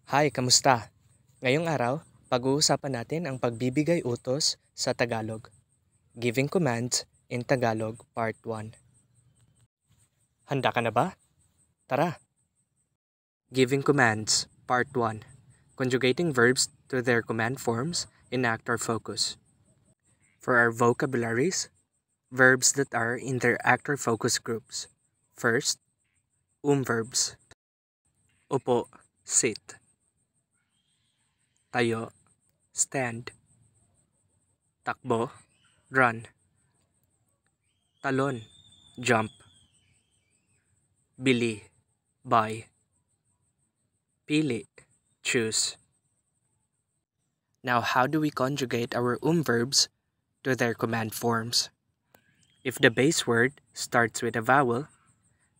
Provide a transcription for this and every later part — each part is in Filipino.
Hi, kamusta? Ngayong araw, pag-uusapan natin ang pagbibigay utos sa Tagalog. Giving Commands in Tagalog Part 1. Handa ka na ba? Tara! Giving Commands Part 1. Conjugating verbs to their command forms in actor focus. For our vocabularies, verbs that are in their actor focus groups. First, verbs. Upo, sit. Tayo, stand. Takbo, run. Talon, jump. Bili, buy. Pili, choose. Now, how do we conjugate our verbs to their command forms? If the base word starts with a vowel,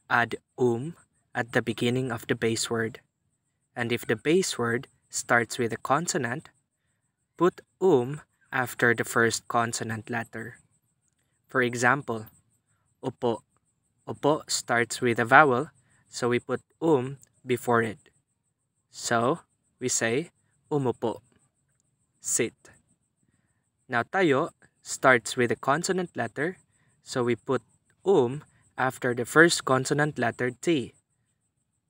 add at the beginning of the base word. And if the base word starts with a consonant, put after the first consonant letter. For example, upo. Upo starts with a vowel, so we put before it. So, we say umupo. Sit. Now tayo starts with a consonant letter, so we put after the first consonant letter T.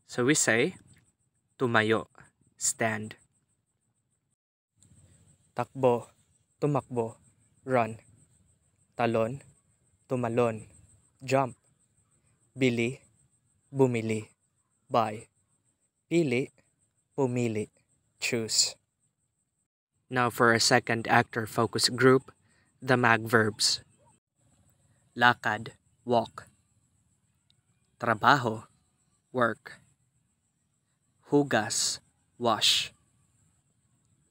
So we say tumayo. Stand. Takbo, tumakbo, run. Talon, tumalon, jump. Bili, bumili, buy. Pili, pumili, choose. Now for our second actor focus group, the mag verbs. Lakad, walk. Trabaho, work. Hugas, wash.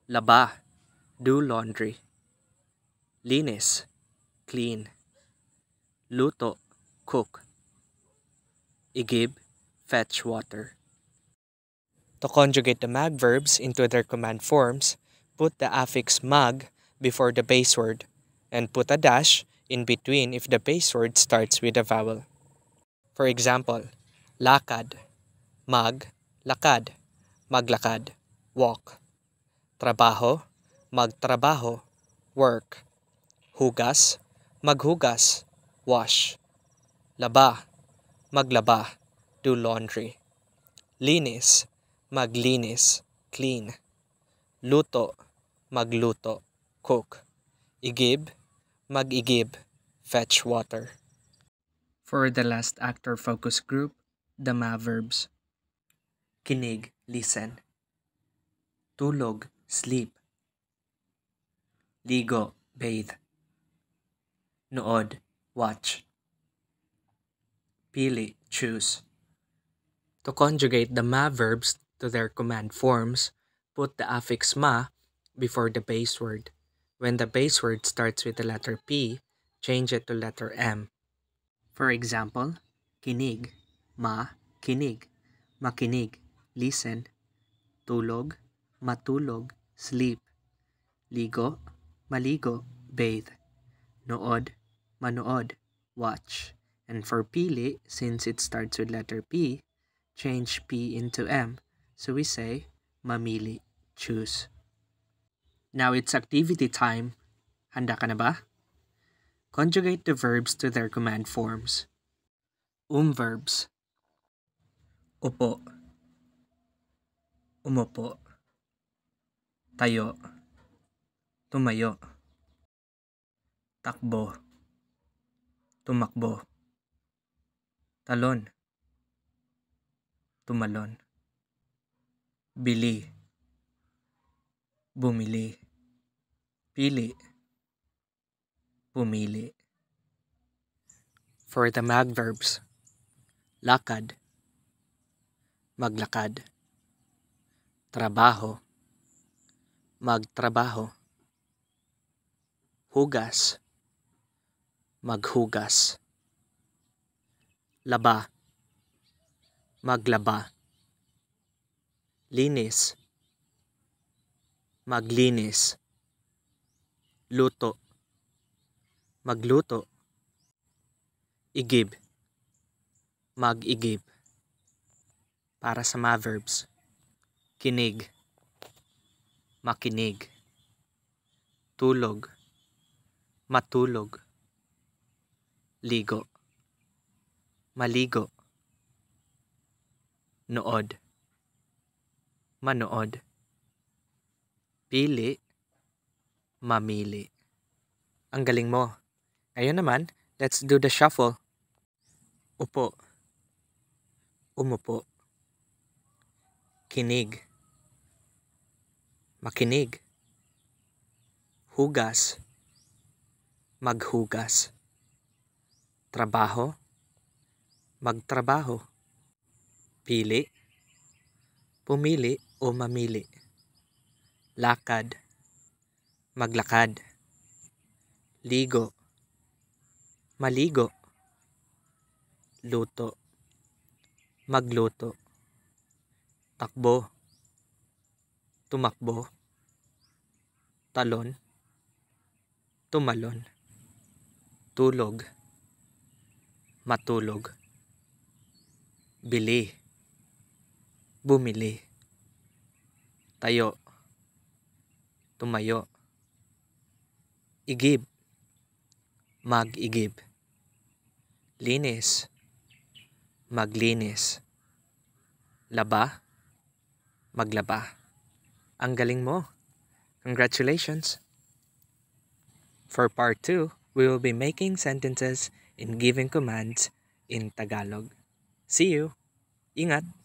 Laba, do laundry. Linis, clean. Luto, cook. Igib, fetch water. To conjugate the mag verbs into their command forms, put the affix mag before the base word and put a dash in between if the base word starts with a vowel. For example, lakad, mag, lakad, maglakad, walk. Trabaho, magtrabaho, work. Hugas, maghugas, wash. Laba, maglaba, do laundry. Linis, maglinis, clean. Luto, magluto, cook. Igib, mag-igib, fetch water. For the last actor focus group, the ma verbs. Kinig, listen. Tulog, sleep. Ligo, bathe. Nood, watch. Pili, choose. To conjugate the ma verbs to their command forms, put the affix ma before the base word. When the base word starts with the letter P, change it to letter M. For example, kinig, ma, kinig. Makinig, listen. Tulog, matulog, sleep. Ligo, maligo, bathe. Nood, manood, watch. And for pili, since it starts with letter P, change P into M. So we say, mamili, choose. Now it's activity time. Handa ka na ba? Conjugate the verbs to their command forms. Verbs. Upo. Umupo. Tayo. Tumayo. Takbo. Tumakbo. Talon. Tumalon. Bili. Bumili. Pili. Pumili. For the mag verbs, lakad, maglakad. Trabaho, magtrabaho. Hugas, maghugas. Laba, maglaba. Linis, maglinis. Luto, magluto. Igib, mag-igib. Para sa ma verbs, kinig, makinig, tulog, matulog, ligo, maligo, nood, manood, pili, mamili. Ang galing mo. Ngayon naman, let's do the shuffle. Upo, umupo, kinig, makinig, hugas, maghugas, trabaho, magtrabaho, pili, pumili o mamili, lakad, maglakad, ligo, maligo, luto, magluto, takbo, tumakbo, talon, tumalon, tulog, matulog, bili, bumili, tayo, tumayo, igib, mag-igib, linis, maglinis, laba, maglaba. Ang galing mo. Congratulations! For part 2, we will be making sentences and giving commands in Tagalog. See you! Ingat!